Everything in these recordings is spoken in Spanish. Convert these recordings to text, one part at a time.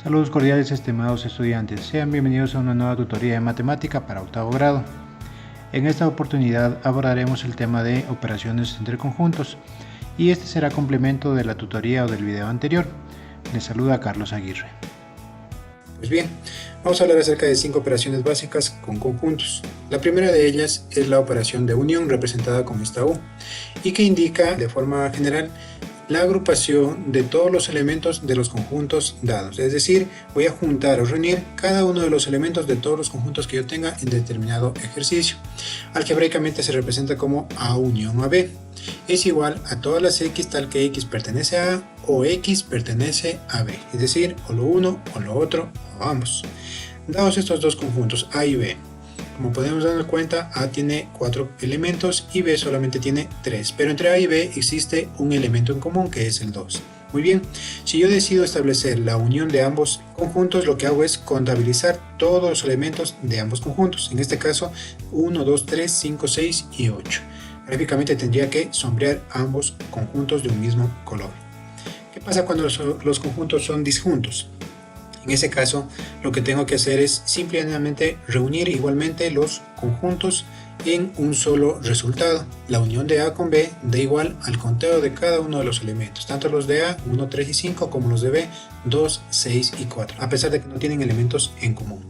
Saludos cordiales estimados estudiantes, sean bienvenidos a una nueva tutoría de matemática para octavo grado. En esta oportunidad abordaremos el tema de operaciones entre conjuntos y este será complemento de la tutoría o del video anterior. Les saluda Carlos Aguirre. Pues bien, vamos a hablar acerca de 5 operaciones básicas con conjuntos. La primera de ellas es la operación de unión representada con esta U y que indica de forma general la agrupación de todos los elementos de los conjuntos dados, es decir, voy a juntar o reunir cada uno de los elementos de todos los conjuntos que yo tenga en determinado ejercicio. Algebraicamente se representa como A unión AB es igual a todas las X tal que X pertenece a A o X pertenece a B, es decir, o lo uno o lo otro o ambos. Dados estos dos conjuntos A y B, como podemos darnos cuenta, A tiene 4 elementos y B solamente tiene 3, pero entre A y B existe un elemento en común que es el 2. Muy bien, si yo decido establecer la unión de ambos conjuntos, lo que hago es contabilizar todos los elementos de ambos conjuntos, en este caso 1, 2, 3, 5, 6 y 8. Gráficamente tendría que sombrear ambos conjuntos de un mismo color. ¿Qué pasa cuando los conjuntos son disjuntos? En ese caso, lo que tengo que hacer es simplemente reunir igualmente los conjuntos en un solo resultado. La unión de A con B da igual al conteo de cada uno de los elementos, tanto los de A, 1, 3 y 5, como los de B, 2, 6 y 4, a pesar de que no tienen elementos en común.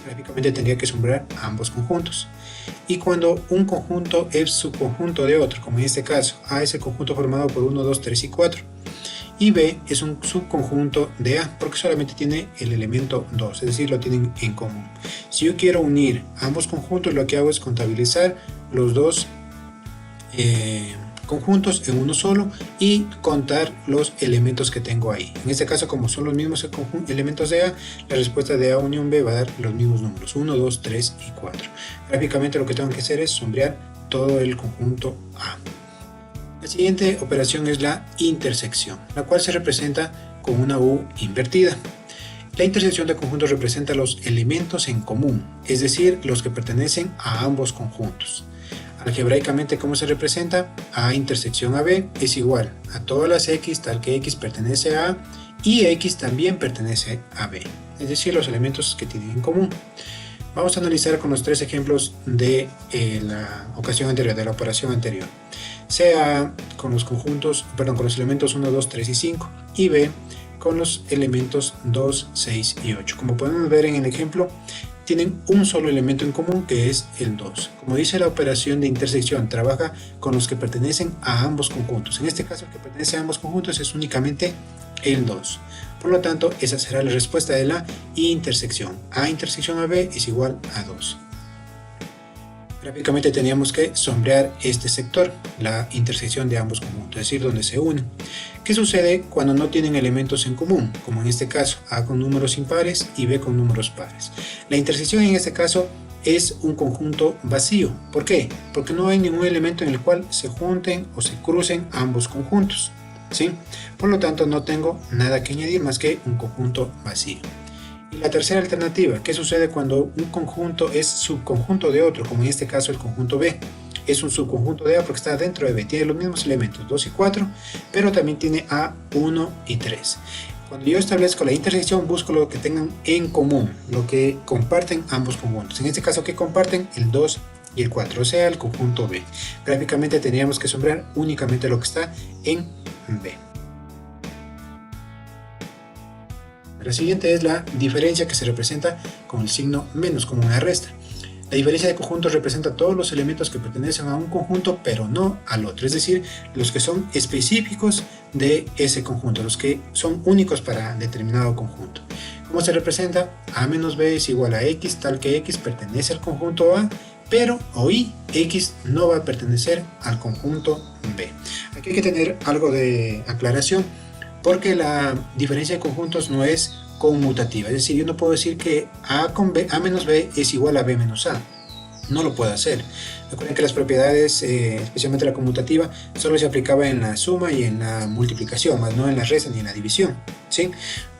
Gráficamente tendría que sombrear ambos conjuntos. Y cuando un conjunto es subconjunto de otro, como en este caso, A es el conjunto formado por 1, 2, 3 y 4, y B es un subconjunto de A porque solamente tiene el elemento 2, es decir, lo tienen en común. Si yo quiero unir ambos conjuntos, lo que hago es contabilizar los dos conjuntos en uno solo y contar los elementos que tengo ahí. En este caso, como son los mismos elementos de A, la respuesta de A unión B va a dar los mismos números, 1, 2, 3 y 4. Gráficamente lo que tengo que hacer es sombrear todo el conjunto A. La siguiente operación es la intersección, la cual se representa con una U invertida. La intersección de conjuntos representa los elementos en común, es decir, los que pertenecen a ambos conjuntos. Algebraicamente, ¿cómo se representa? A intersección AB es igual a todas las X tal que X pertenece a A y X también pertenece a B, es decir, los elementos que tienen en común. Vamos a analizar con los 3 ejemplos de la ocasión anterior, de la operación anterior. Sea con los elementos 1, 2, 3 y 5 y B con los elementos 2, 6 y 8. Como podemos ver en el ejemplo, tienen un solo elemento en común que es el 2. Como dice la operación de intersección, trabaja con los que pertenecen a ambos conjuntos. En este caso, el que pertenece a ambos conjuntos es únicamente el 2. Por lo tanto, esa será la respuesta de la intersección. A intersección AB es igual a 2. Gráficamente teníamos que sombrear este sector, la intersección de ambos conjuntos, es decir, donde se unen. ¿Qué sucede cuando no tienen elementos en común? Como en este caso, A con números impares y B con números pares. La intersección en este caso es un conjunto vacío. ¿Por qué? Porque no hay ningún elemento en el cual se junten o se crucen ambos conjuntos, ¿sí? Por lo tanto, no tengo nada que añadir más que un conjunto vacío. Y la tercera alternativa, ¿qué sucede cuando un conjunto es subconjunto de otro? Como en este caso el conjunto B. Es un subconjunto de A porque está dentro de B, tiene los mismos elementos 2 y 4, pero también tiene A, 1 y 3. Cuando yo establezco la intersección, busco lo que tengan en común, lo que comparten ambos conjuntos. En este caso, ¿qué comparten? El 2 y el 4, o sea, el conjunto B. Gráficamente tendríamos que sombrear únicamente lo que está en B. La siguiente es la diferencia, que se representa con el signo menos, como una resta. La diferencia de conjuntos representa todos los elementos que pertenecen a un conjunto pero no al otro, es decir, los que son específicos de ese conjunto, los que son únicos para determinado conjunto. ¿Cómo se representa? A menos B es igual a X tal que X pertenece al conjunto A, pero hoy X no va a pertenecer al conjunto B. Aquí hay que tener algo de aclaración, porque la diferencia de conjuntos no es conmutativa, es decir, yo no puedo decir que A menos B es igual a B menos A, no lo puedo hacer. Recuerden que las propiedades, especialmente la conmutativa, solo se aplicaba en la suma y en la multiplicación, más no en la resta ni en la división, ¿sí?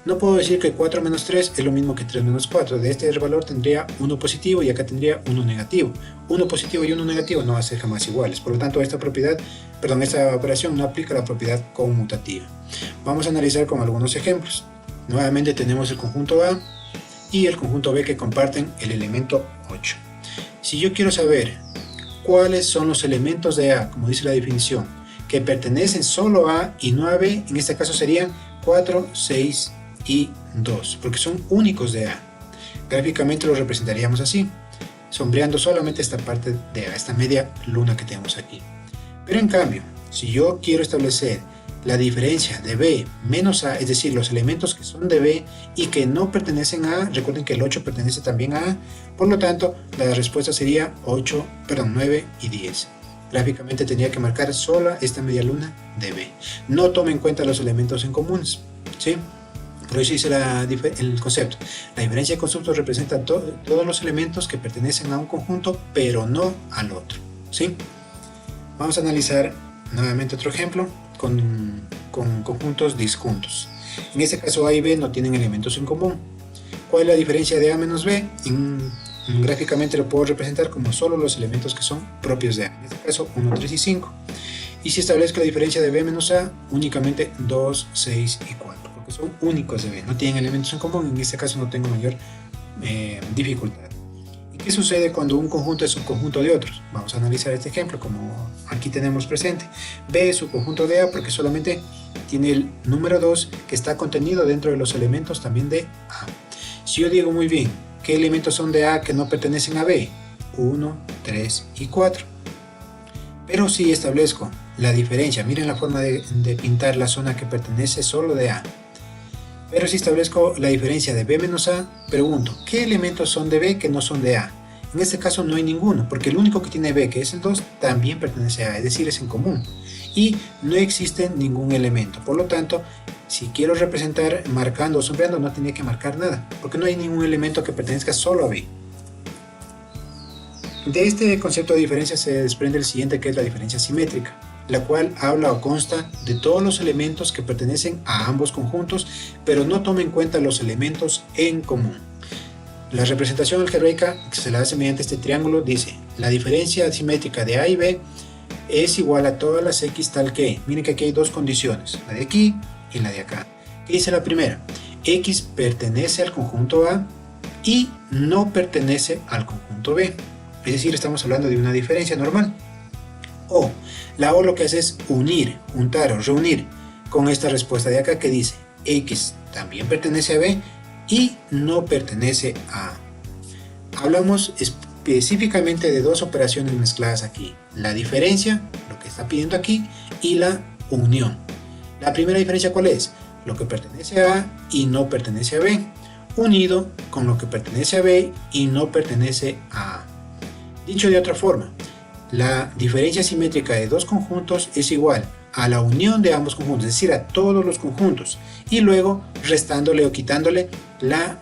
No puedo decir que 4 menos 3 es lo mismo que 3 menos 4, de este valor tendría 1 positivo y acá tendría 1 negativo. 1 positivo y 1 negativo no va a ser jamás iguales, por lo tanto esta operación no aplica la propiedad conmutativa. Vamos a analizar con algunos ejemplos. Nuevamente tenemos el conjunto A y el conjunto B que comparten el elemento 8. Si yo quiero saber cuáles son los elementos de A, como dice la definición, que pertenecen solo a A y no a B, en este caso serían 4, 6 y 2, porque son únicos de A. Gráficamente lo representaríamos así, sombreando solamente esta parte de A, esta media luna que tenemos aquí. Pero en cambio, si yo quiero establecer la diferencia de B menos A, es decir, los elementos que son de B y que no pertenecen a A, recuerden que el 8 pertenece también a A, por lo tanto, la respuesta sería 9 y 10. Gráficamente tendría que marcar sola esta media luna de B. No tome en cuenta los elementos en comunes, ¿sí? Por eso hice el concepto. La diferencia de constructos representa todos los elementos que pertenecen a un conjunto, pero no al otro, ¿sí? Vamos a analizar nuevamente otro ejemplo con conjuntos disjuntos. En este caso A y B no tienen elementos en común. ¿Cuál es la diferencia de A menos B? Gráficamente lo puedo representar como solo los elementos que son propios de A. En este caso 1, 3 y 5. Y si establezco la diferencia de B menos A, únicamente 2, 6 y 4. Porque son únicos de B, no tienen elementos en común. En este caso no tengo mayor dificultad. ¿Y qué sucede cuando un conjunto es un conjunto de otros? Vamos a analizar este ejemplo como aquí tenemos presente. B es un conjunto de A porque solamente tiene el número 2 que está contenido dentro de los elementos también de A. Si yo digo muy bien, ¿qué elementos son de A que no pertenecen a B? 1, 3 y 4. Pero si establezco la diferencia, miren la forma de pintar la zona que pertenece solo de A. Pero si establezco la diferencia de B menos A, pregunto, ¿qué elementos son de B que no son de A? En este caso no hay ninguno, porque el único que tiene B, que es el 2, también pertenece a A, es decir, es en común. Y no existe ningún elemento. Por lo tanto, si quiero representar marcando o sombreando, no tenía que marcar nada, porque no hay ningún elemento que pertenezca solo a B. De este concepto de diferencia se desprende el siguiente, que es la diferencia simétrica, la cual habla o consta de todos los elementos que pertenecen a ambos conjuntos, pero no toma en cuenta los elementos en común. La representación algebraica, que se la hace mediante este triángulo, dice: la diferencia simétrica de A y B es igual a todas las X tal que, miren que aquí hay dos condiciones, la de aquí y la de acá. ¿Qué dice la primera? X pertenece al conjunto A y no pertenece al conjunto B. Es decir, estamos hablando de una diferencia normal. O la O lo que hace es unir, juntar o reunir con esta respuesta de acá que dice X también pertenece a B y no pertenece a A. Hablamos específicamente de dos operaciones mezcladas aquí: la diferencia, lo que está pidiendo aquí, y la unión. La primera diferencia, ¿cuál es? Lo que pertenece a A y no pertenece a B, unido con lo que pertenece a B y no pertenece a A. Dicho de otra forma, la diferencia simétrica de dos conjuntos es igual a la unión de ambos conjuntos, es decir, a todos los conjuntos, y luego restándole o quitándole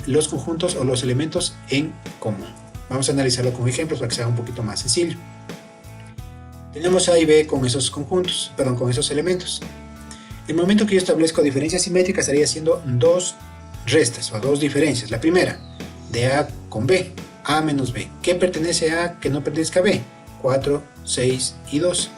los conjuntos o los elementos en común. Vamos a analizarlo con ejemplos para que sea un poquito más sencillo. Tenemos A y B con esos conjuntos, con esos elementos. El momento que yo establezco diferencia simétrica estaría haciendo dos restas o dos diferencias. La primera, de A con B, A menos B. ¿Qué pertenece a A que no pertenezca a B? 4, 6 y 2.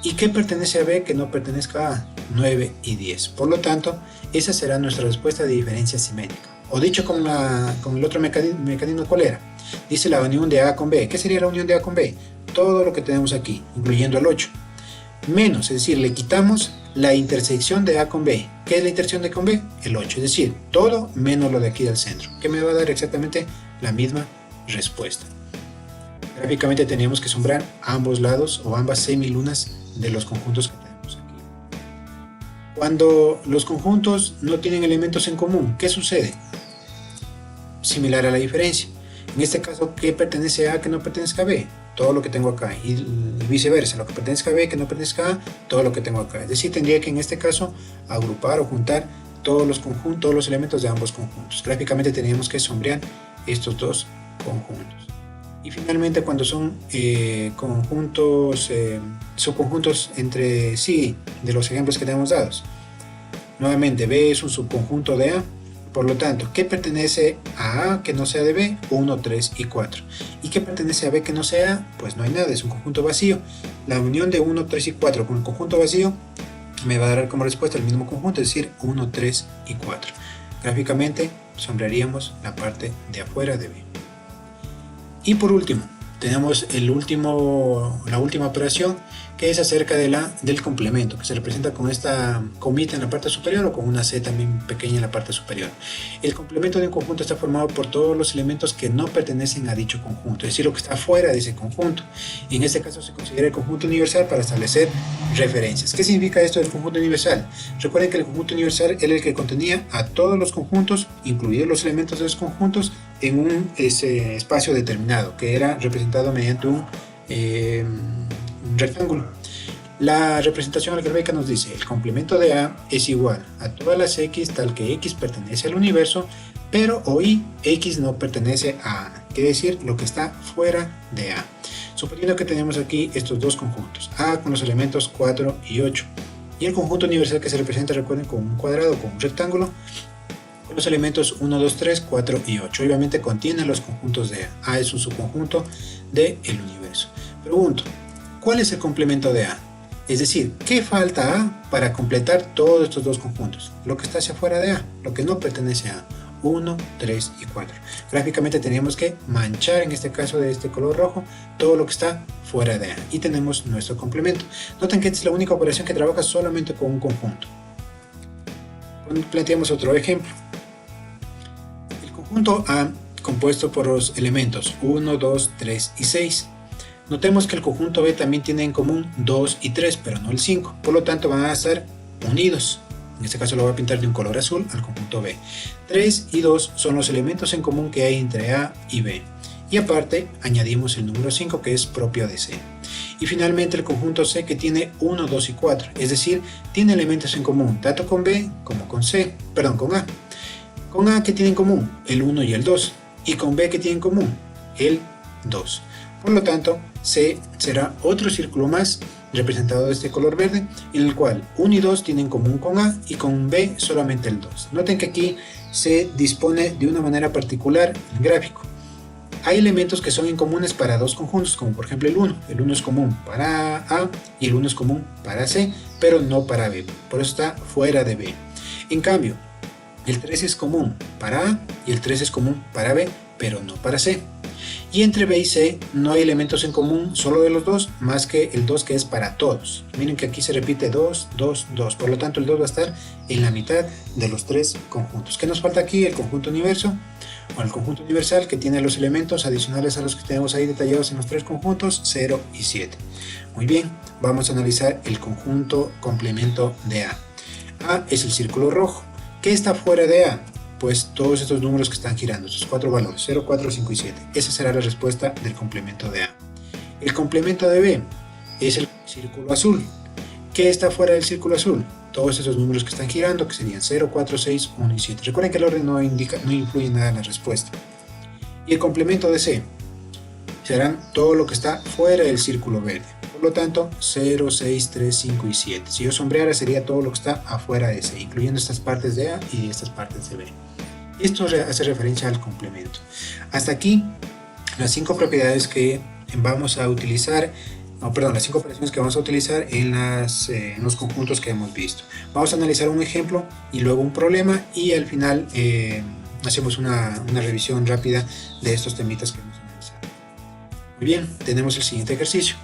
¿Y qué pertenece a B que no pertenezca a A? 9 y 10. Por lo tanto, esa será nuestra respuesta de diferencia simétrica. O dicho con el otro mecanismo, ¿cuál era? Dice la unión de A con B. ¿Qué sería la unión de A con B? Todo lo que tenemos aquí, incluyendo el 8. Menos, es decir, le quitamos la intersección de A con B. ¿Qué es la intersección de A con B? El 8, es decir, todo menos lo de aquí del centro, que me va a dar exactamente la misma respuesta. Gráficamente teníamos que sombrar ambos lados o ambas semilunas de los conjuntos que tenemos aquí. Cuando los conjuntos no tienen elementos en común, ¿qué sucede? Similar a la diferencia. En este caso, ¿qué pertenece a A que no pertenezca a B? Todo lo que tengo acá, y viceversa, lo que pertenezca a B que no pertenezca a A, todo lo que tengo acá. Es decir, tendría que en este caso agrupar o juntar todos los conjuntos, todos los elementos de ambos conjuntos. Gráficamente teníamos que sombrear estos dos conjuntos. Y finalmente, cuando son subconjuntos entre sí de los ejemplos que tenemos dados, nuevamente B es un subconjunto de A. Por lo tanto, ¿qué pertenece a A que no sea de B? 1, 3 y 4. ¿Y qué pertenece a B que no sea A? Pues no hay nada, es un conjunto vacío. La unión de 1, 3 y 4 con el conjunto vacío me va a dar como respuesta el mismo conjunto, es decir, 1, 3 y 4. Gráficamente sombrearíamos la parte de afuera de B. Y por último, tenemos la última operación, que es acerca del complemento, que se representa con esta comita en la parte superior o con una C también pequeña en la parte superior. El complemento de un conjunto está formado por todos los elementos que no pertenecen a dicho conjunto, es decir, lo que está fuera de ese conjunto. Y en este caso se considera el conjunto universal para establecer referencias. ¿Qué significa esto del conjunto universal? Recuerden que el conjunto universal era el que contenía a todos los conjuntos, incluidos los elementos de los conjuntos, en un espacio determinado, que era representado mediante un rectángulo. La representación algebraica nos dice: el complemento de A es igual a todas las X tal que X pertenece al universo, pero hoy X no pertenece a A, quiere decir lo que está fuera de A. Suponiendo que tenemos aquí estos dos conjuntos, A con los elementos 4 y 8, y el conjunto universal que se representa, recuerden, con un cuadrado, con un rectángulo, con los elementos 1, 2, 3, 4 y 8. Obviamente contiene los conjuntos de A. A es un subconjunto del universo. Pregunto, ¿cuál es el complemento de A? Es decir, ¿qué falta A para completar todos estos dos conjuntos? Lo que está hacia afuera de A, lo que no pertenece a A. 1, 3 y 4. Gráficamente tenemos que manchar, en este caso de este color rojo, todo lo que está fuera de A. Y tenemos nuestro complemento. Noten que esta es la única operación que trabaja solamente con un conjunto. Planteamos otro ejemplo. El conjunto A, compuesto por los elementos 1, 2, 3 y 6. Notemos que el conjunto B también tiene en común 2 y 3, pero no el 5. Por lo tanto, van a estar unidos. En este caso lo voy a pintar de un color azul al conjunto B. 3 y 2 son los elementos en común que hay entre A y B. Y aparte, añadimos el número 5, que es propio de C. Y finalmente el conjunto C, que tiene 1, 2 y 4. Es decir, tiene elementos en común tanto con B como con A. Con A, que tiene en común el 1 y el 2. Y con B, que tiene en común el 2. Por lo tanto, C será otro círculo más representado de este color verde, en el cual 1 y 2 tienen en común con A y con B solamente el 2. Noten que aquí se dispone de una manera particular el gráfico. Hay elementos que son incomunes para dos conjuntos, como por ejemplo el 1. El 1 es común para A y el 1 es común para C, pero no para B. Por eso está fuera de B. En cambio, el 3 es común para A y el 3 es común para B, pero no para C. Y entre B y C no hay elementos en común solo de los dos, más que el 2, que es para todos. Miren que aquí se repite 2, 2, 2. Por lo tanto, el 2 va a estar en la mitad de los tres conjuntos. ¿Qué nos falta aquí? El conjunto universo, o el conjunto universal, que tiene los elementos adicionales a los que tenemos ahí detallados en los tres conjuntos, 0 y 7. Muy bien, vamos a analizar el conjunto complemento de A. A es el círculo rojo. ¿Qué está fuera de A? Pues todos estos números que están girando, estos cuatro valores, 0, 4, 5 y 7. Esa será la respuesta del complemento de A. El complemento de B es el círculo azul. ¿Qué está fuera del círculo azul? Todos esos números que están girando, que serían 0, 4, 6, 1 y 7. Recuerden que el orden no influye nada en la respuesta. Y el complemento de C serán todo lo que está fuera del círculo verde. Por lo tanto, 0, 6, 3, 5 y 7. Si yo sombreara, sería todo lo que está afuera de C, incluyendo estas partes de A y estas partes de B. Esto hace referencia al complemento. Hasta aquí las 5 propiedades que vamos a utilizar, las 5 operaciones que vamos a utilizar en los conjuntos que hemos visto. Vamos a analizar un ejemplo y luego un problema, y al final hacemos una revisión rápida de estos temitas que hemos analizado. Muy bien, tenemos el siguiente ejercicio.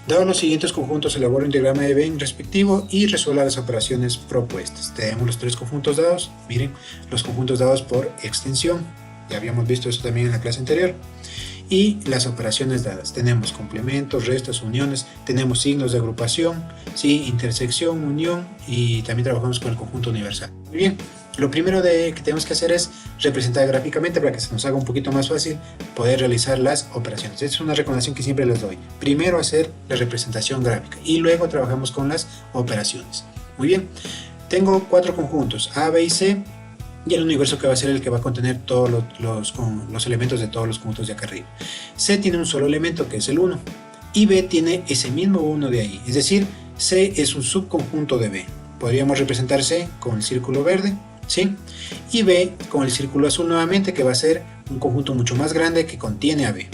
Dados los siguientes conjuntos, elabora un diagrama de Venn respectivo y resuelva las operaciones propuestas. Tenemos los tres conjuntos dados. Miren, los conjuntos dados por extensión. Ya habíamos visto eso también en la clase anterior. Y las operaciones dadas. Tenemos complementos, restas, uniones. Tenemos signos de agrupación, ¿sí? Intersección, unión, y también trabajamos con el conjunto universal. Muy bien. Lo primero que tenemos que hacer es representar gráficamente para que se nos haga un poquito más fácil poder realizar las operaciones. Esta es una recomendación que siempre les doy. Primero hacer la representación gráfica y luego trabajamos con las operaciones. Muy bien, tengo 4 conjuntos, A, B y C, y el universo que va a ser el que va a contener todos los elementos de todos los conjuntos de acá arriba. C tiene un solo elemento, que es el 1, y B tiene ese mismo 1 de ahí, es decir, C es un subconjunto de B. Podríamos representar C con el círculo verde, ¿sí? Y B con el círculo azul nuevamente, que va a ser un conjunto mucho más grande que contiene a B.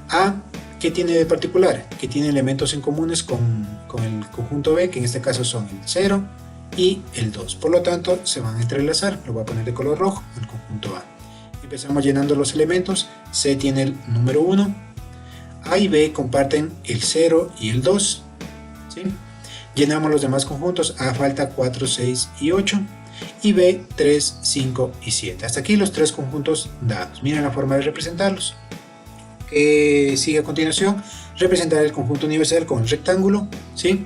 A, ¿qué tiene de particular? Que tiene elementos en comunes con el conjunto B, que en este caso son el 0, y el 2. Por lo tanto, se van a entrelazar. Lo voy a poner de color rojo, el conjunto A. Empezamos llenando los elementos. C tiene el número 1. A y B comparten el 0 y el 2. ¿Sí? Llenamos los demás conjuntos. A falta 4, 6 y 8. Y B 3, 5 y 7. Hasta aquí los tres conjuntos dados. Miren la forma de representarlos. Que sigue a continuación, representar el conjunto universal con el rectángulo, ¿sí?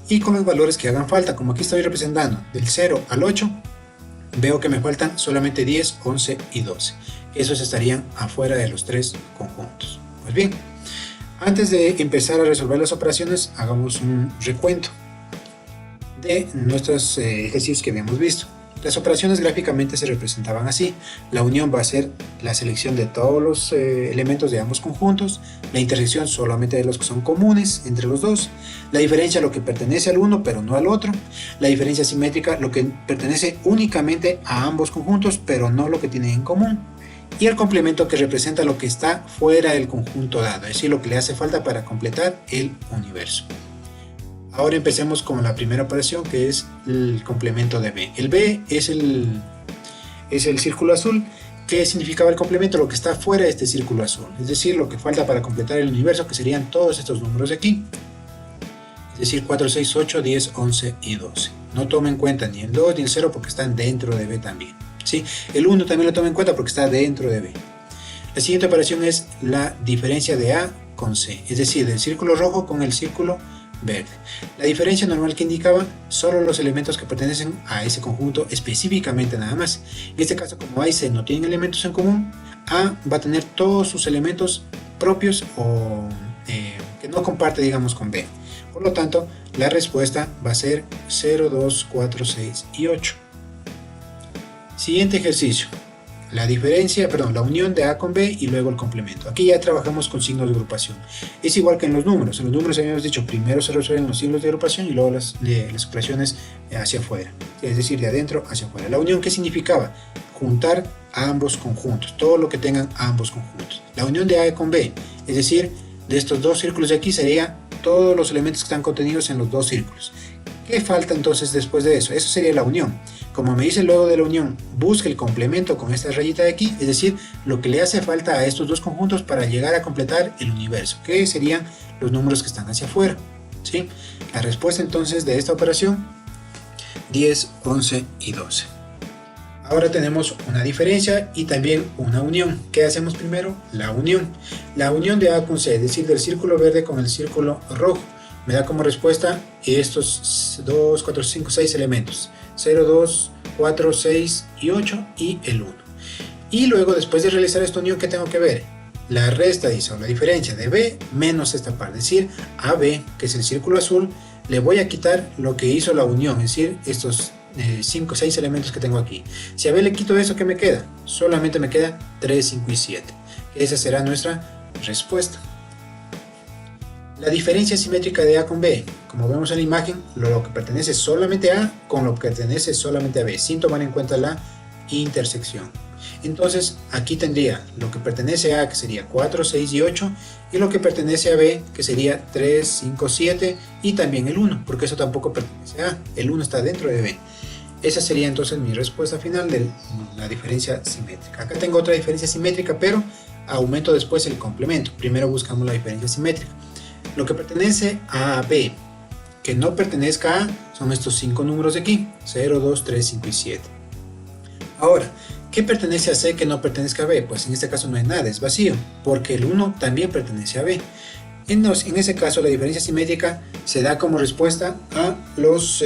Y con los valores que hagan falta. Como aquí estoy representando del 0 al 8, veo que me faltan solamente 10, 11 y 12. Esos estarían afuera de los tres conjuntos. Pues bien, antes de empezar a resolver las operaciones, hagamos un recuento de nuestros ejercicios que habíamos visto. Las operaciones gráficamente se representaban así. La unión va a ser la selección de todos los elementos de ambos conjuntos, la intersección solamente de los que son comunes entre los dos, la diferencia lo que pertenece al uno pero no al otro, la diferencia simétrica lo que pertenece únicamente a ambos conjuntos pero no lo que tienen en común, y el complemento que representa lo que está fuera del conjunto dado, es decir, lo que le hace falta para completar el universo. Ahora empecemos con la primera operación, que es el complemento de B. El B es el círculo azul. ¿Qué significaba el complemento? Lo que está fuera de este círculo azul, es decir, lo que falta para completar el universo, que serían todos estos números de aquí, es decir, 4, 6, 8, 10, 11 y 12. No tomen en cuenta ni el 2 ni el 0 porque están dentro de B también, ¿sí? El 1 también lo tomen en cuenta porque está dentro de B. La siguiente operación es la diferencia de A con C, es decir, del círculo rojo con el círculo verde. La diferencia normal que indicaba solo los elementos que pertenecen a ese conjunto específicamente nada más. En este caso, como A y C no tienen elementos en común, A va a tener todos sus elementos propios o que no comparte, digamos, con B. Por lo tanto, la respuesta va a ser 0, 2, 4, 6 y 8. Siguiente ejercicio. La unión de A con B y luego el complemento. Aquí ya trabajamos con signos de agrupación. Es igual que en los números. En los números habíamos dicho primero se resuelven los signos de agrupación y luego las operaciones hacia afuera. Es decir, de adentro hacia afuera. La unión, ¿qué significaba? Juntar a ambos conjuntos, todo lo que tengan ambos conjuntos. La unión de A con B, es decir, de estos dos círculos de aquí sería todos los elementos que están contenidos en los dos círculos. ¿Qué falta entonces después de eso? Eso sería la unión. Como me dice luego de la unión, busque el complemento con esta rayita de aquí, es decir, lo que le hace falta a estos dos conjuntos para llegar a completar el universo, que serían los números que están hacia afuera, ¿sí? La respuesta entonces de esta operación, 10, 11 y 12. Ahora tenemos una diferencia y también una unión. ¿Qué hacemos primero? La unión. La unión de A con C, es decir, del círculo verde con el círculo rojo, me da como respuesta estos 2, 4, 5, 6 elementos. 0, 2, 4, 6 y 8 y el 1. Y luego, después de realizar esta unión, ¿qué tengo que ver? La resta, dice, o la diferencia de B menos esta parte, es decir, AB, que es el círculo azul, le voy a quitar lo que hizo la unión, es decir, estos 5, 6 elementos que tengo aquí. Si a B le quito eso, ¿qué me queda? Solamente me queda 3, 5 y 7. Esa será nuestra respuesta. La diferencia simétrica de A con B, como vemos en la imagen, lo que pertenece solamente a A con lo que pertenece solamente a B, sin tomar en cuenta la intersección. Entonces aquí tendría lo que pertenece a A, que sería 4, 6 y 8, y lo que pertenece a B, que sería 3, 5, 7 y también el 1, porque eso tampoco pertenece a A, el 1 está dentro de B. Esa sería entonces mi respuesta final de la diferencia simétrica. Acá tengo otra diferencia simétrica, pero aumento después el complemento. Primero buscamos la diferencia simétrica. Lo que pertenece a B, que no pertenezca a A, son estos 5 números de aquí, 0, 2, 3, 5 y 7. Ahora, ¿qué pertenece a C que no pertenezca a B? Pues en este caso no hay nada, es vacío, porque el 1 también pertenece a B. En ese caso la diferencia simétrica se da como respuesta a los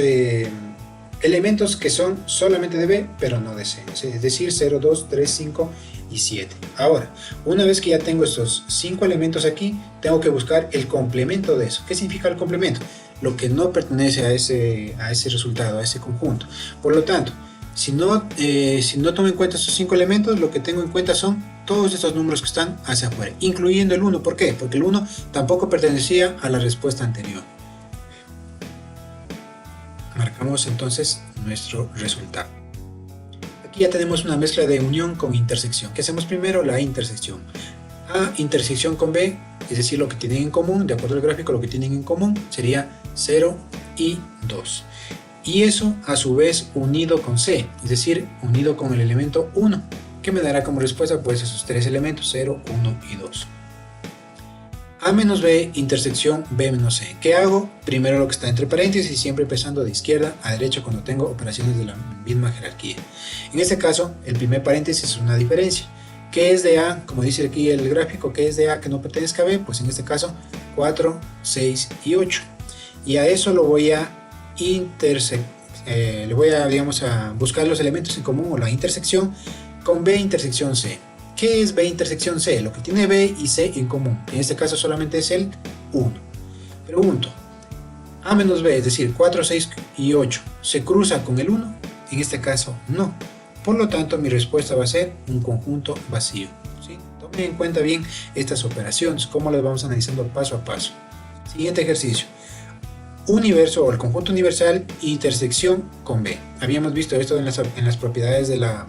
elementos que son solamente de B, pero no de C, es decir, 0, 2, 3, 5 y 7. Ahora, una vez que ya tengo estos 5 elementos aquí, tengo que buscar el complemento de eso. ¿Qué significa el complemento? Lo que no pertenece a ese resultado, a ese conjunto. Por lo tanto, si no tomo en cuenta estos 5 elementos, lo que tengo en cuenta son todos estos números que están hacia afuera, incluyendo el 1. ¿Por qué? Porque el 1 tampoco pertenecía a la respuesta anterior. Marcamos entonces nuestro resultado. Aquí ya tenemos una mezcla de unión con intersección. ¿Qué hacemos primero? La intersección. A intersección con B, es decir, lo que tienen en común, de acuerdo al gráfico, lo que tienen en común sería 0 y 2. y eso a su vez unido con C, es decir, unido con el elemento 1, que me dará como respuesta pues esos tres elementos, 0, 1 y 2. A menos B intersección B menos C. ¿Qué hago? Primero lo que está entre paréntesis, siempre empezando de izquierda a derecha cuando tengo operaciones de la misma jerarquía. En este caso, el primer paréntesis es una diferencia. ¿Qué es de A? Como dice aquí el gráfico, ¿qué es de A que no pertenezca a B? Pues en este caso 4, 6 y 8. Y a eso lo voy a digamos, a buscar los elementos en común o la intersección con B intersección C. ¿Qué es B intersección C? Lo que tiene B y C en común. En este caso solamente es el 1. Pregunto, A menos B, es decir, 4, 6 y 8, ¿se cruza con el 1? En este caso no. Por lo tanto, mi respuesta va a ser un conjunto vacío. ¿Sí? Tomen en cuenta bien estas operaciones, cómo las vamos analizando paso a paso. Siguiente ejercicio. Universo o el conjunto universal, intersección con B. Habíamos visto esto en las propiedades de la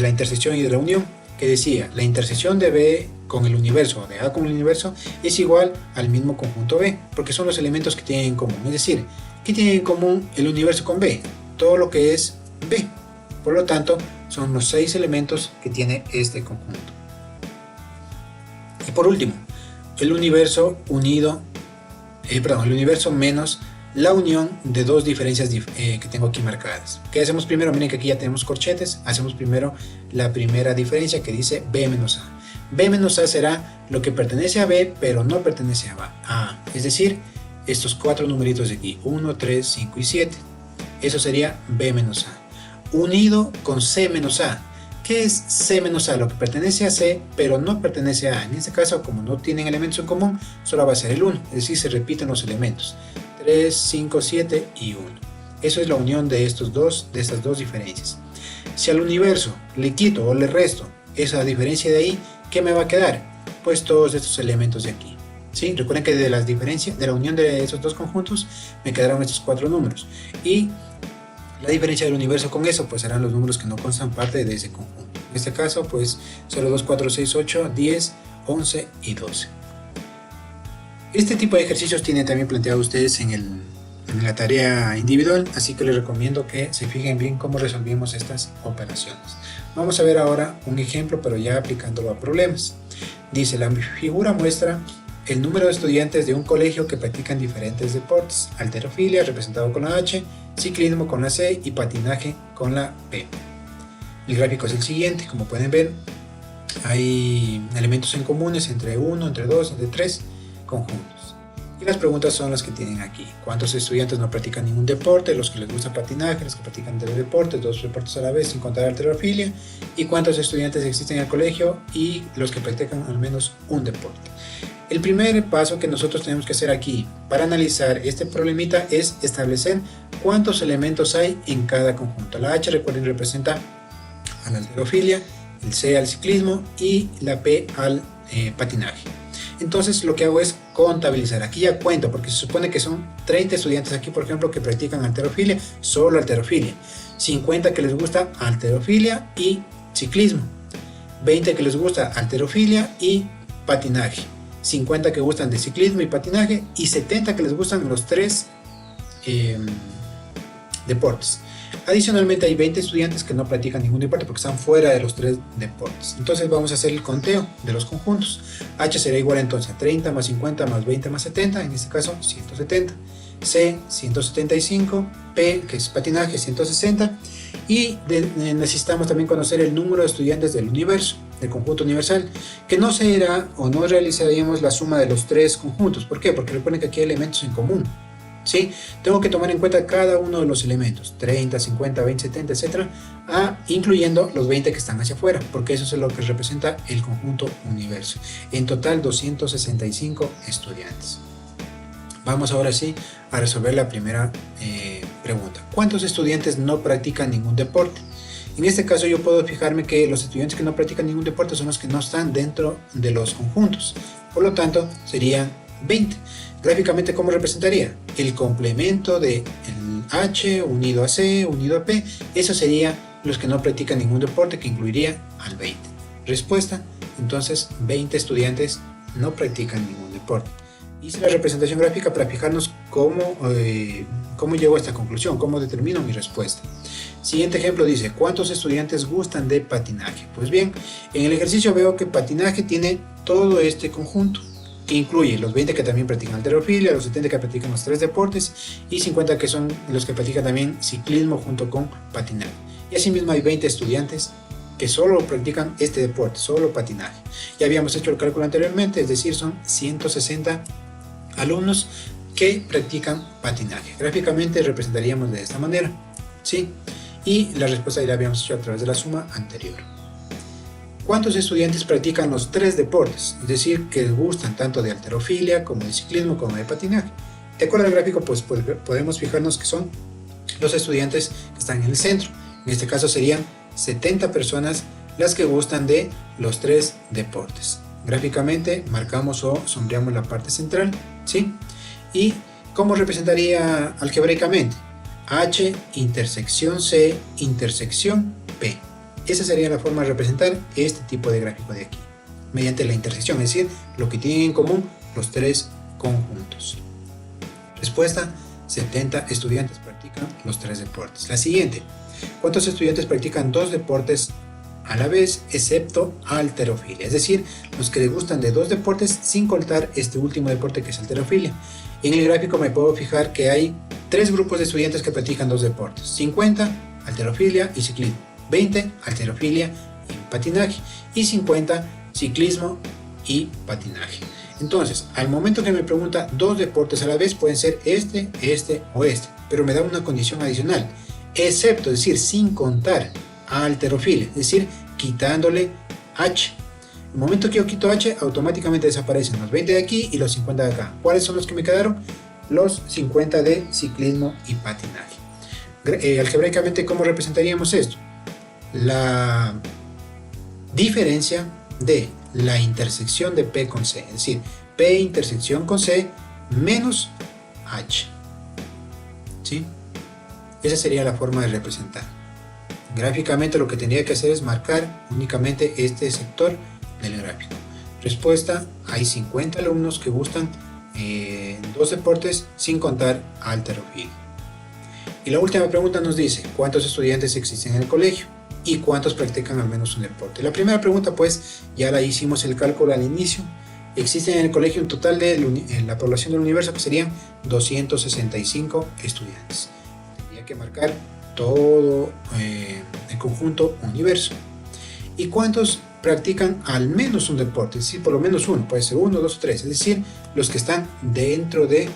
intersección y de la unión, que decía la intersección de B con el universo, o de A con el universo, es igual al mismo conjunto B, porque son los elementos que tienen en común. Es decir, ¿qué tiene en común el universo con B? Todo lo que es B. Por lo tanto, son los 6 elementos que tiene este conjunto. Y por último, el universo el universo menos la unión de dos diferencias que tengo aquí marcadas. ¿Qué hacemos primero? Miren que aquí ya tenemos corchetes. Hacemos primero la primera diferencia que dice B menos A. B menos A será lo que pertenece a B, pero no pertenece a A. Es decir, estos 4 numeritos de aquí, 1, 3, 5 y 7. Eso sería B menos A. Unido con C menos A. ¿Qué es C menos A? Lo que pertenece a C, pero no pertenece a A. En este caso, como no tienen elementos en común, solo va a ser el 1. Es decir, se repiten los elementos. 3, 5, 7 y 1. Eso es la unión de estas dos diferencias. Si al universo le quito o le resto esa diferencia de ahí, ¿qué me va a quedar? Pues todos estos elementos de aquí. ¿Sí? Recuerden que de la unión de esos dos conjuntos me quedaron estos 4 números. Y la diferencia del universo con eso, pues serán los números que no constan parte de ese conjunto. En este caso, pues 0, 2, 4, 6, 8, 10, 11 y 12. Este tipo de ejercicios tienen también planteado ustedes en la tarea individual, así que les recomiendo que se fijen bien cómo resolvimos estas operaciones. Vamos a ver ahora un ejemplo, pero ya aplicándolo a problemas. Dice, la figura muestra el número de estudiantes de un colegio que practican diferentes deportes: halterofilia, representado con la H, ciclismo con la C y patinaje con la P. El gráfico es el siguiente. Como pueden ver, hay elementos en comunes entre 1, entre 2, entre 3 conjuntos. Y las preguntas son las que tienen aquí. ¿Cuántos estudiantes no practican ningún deporte? Los que les gusta patinaje, los que practican 3 deportes, 2 deportes a la vez sin contar halterofilia. ¿Y cuántos estudiantes existen en el colegio? Y los que practican al menos un deporte. El primer paso que nosotros tenemos que hacer aquí para analizar este problemita es establecer cuántos elementos hay en cada conjunto. La H, recuerden, representa a la halterofilia, el C al ciclismo y la P al patinaje. Entonces lo que hago es contabilizar. Aquí ya cuento, porque se supone que son 30 estudiantes aquí, por ejemplo, que practican halterofilia, solo halterofilia. 50 que les gusta halterofilia y ciclismo. 20 que les gusta halterofilia y patinaje. 50 que gustan de ciclismo y patinaje. Y 70 que les gustan los 3 deportes. Adicionalmente hay 20 estudiantes que no practican ningún deporte porque están fuera de los 3 deportes. Entonces vamos a hacer el conteo de los conjuntos. H será igual entonces a 30 más 50 más 20 más 70, en este caso 170. C 175, P que es patinaje 160 y necesitamos también conocer el número de estudiantes del universo, del conjunto universal, que no será o no realizaríamos la suma de los 3 conjuntos. ¿Por qué? Porque recuerden que aquí hay elementos en común. ¿Sí? Tengo que tomar en cuenta cada uno de los elementos, 30, 50, 20, 70, etc., incluyendo los 20 que están hacia afuera, porque eso es lo que representa el conjunto universo. En total 265 estudiantes. Vamos ahora sí a resolver la primera pregunta. ¿Cuántos estudiantes no practican ningún deporte? En este caso yo puedo fijarme que los estudiantes que no practican ningún deporte son los que no están dentro de los conjuntos. Por lo tanto, serían 20. Gráficamente, ¿cómo representaría? El complemento de el H unido a C unido a P, eso sería los que no practican ningún deporte, que incluiría al 20. Respuesta, entonces 20 estudiantes no practican ningún deporte. Hice la representación gráfica para fijarnos cómo llego a esta conclusión, cómo determino mi respuesta. Siguiente ejemplo dice, ¿cuántos estudiantes gustan de patinaje? Pues bien, en el ejercicio veo que patinaje tiene todo este conjunto, que incluye los 20 que también practican halterofilia, los 70 que practican los 3 deportes y 50 que son los que practican también ciclismo junto con patinaje. Y asimismo hay 20 estudiantes que solo practican este deporte, solo patinaje. Ya habíamos hecho el cálculo anteriormente, es decir, son 160 alumnos que practican patinaje. Gráficamente representaríamos de esta manera, ¿sí? Y la respuesta ya la habíamos hecho a través de la suma anterior. ¿Cuántos estudiantes practican los 3 deportes? Es decir, que les gustan tanto de halterofilia como de ciclismo como de patinaje. De acuerdo al gráfico, pues podemos fijarnos que son los estudiantes que están en el centro. En este caso serían 70 personas las que gustan de los 3 deportes. Gráficamente marcamos o sombreamos la parte central, ¿sí? ¿Y cómo representaría algebraicamente? H intersección C intersección P. Esa sería la forma de representar este tipo de gráfico de aquí, mediante la intersección, es decir, lo que tienen en común los 3 conjuntos. Respuesta, 70 estudiantes practican los 3 deportes. La siguiente, ¿cuántos estudiantes practican 2 deportes a la vez, excepto halterofilia? Es decir, los que les gustan de 2 deportes sin contar este último deporte que es halterofilia. En el gráfico me puedo fijar que hay 3 grupos de estudiantes que practican 2 deportes, 50 halterofilia y ciclismo, 20 halterofilia y patinaje y 50 ciclismo y patinaje. Entonces, al momento que me pregunta 2 deportes a la vez, pueden ser este o este, pero me da una condición adicional, excepto, es decir, sin contar a halterofilia, es decir, quitándole H. El momento que yo quito H, automáticamente desaparecen los 20 de aquí y los 50 de acá. ¿Cuáles son los que me quedaron? Los 50 de ciclismo y patinaje. Algebraicamente, ¿cómo representaríamos esto? La diferencia de la intersección de P con C, es decir, P intersección con C menos H, ¿sí? Esa sería la forma de representar. Gráficamente lo que tendría que hacer es marcar únicamente este sector del gráfico. Respuesta, hay 50 alumnos que gustan 2 deportes sin contar halterofilia. Y la última pregunta nos dice, ¿cuántos estudiantes existen en el colegio? ¿Y cuántos practican al menos un deporte? La primera pregunta pues ya la hicimos el cálculo al inicio. Existen en el colegio un total de la población del universo que serían 265 estudiantes. Tendría que marcar todo el conjunto universo. ¿Y cuántos practican al menos un deporte? Es decir, por lo menos uno, puede ser 1, 2 o 3, es decir, los que están dentro de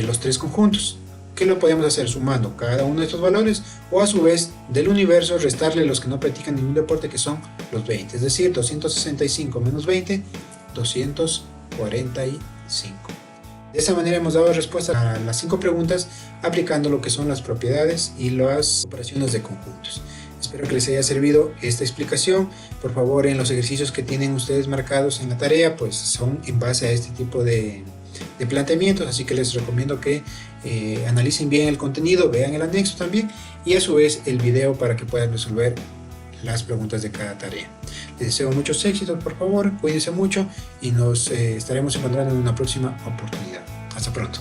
los 3 conjuntos. ¿Qué lo podemos hacer? Sumando cada uno de estos valores o a su vez del universo restarle los que no practican ningún deporte, que son los 20, es decir, 265 menos 20, 245. De esa manera hemos dado respuesta a las 5 preguntas aplicando lo que son las propiedades y las operaciones de conjuntos. Espero que les haya servido esta explicación. Por favor, en los ejercicios que tienen ustedes marcados en la tarea, pues son en base a este tipo de planteamientos, así que les recomiendo que analicen bien el contenido, vean el anexo también y a su vez el video para que puedan resolver las preguntas de cada tarea. Les deseo muchos éxitos, por favor, cuídense mucho y nos estaremos encontrando en una próxima oportunidad. Hasta pronto.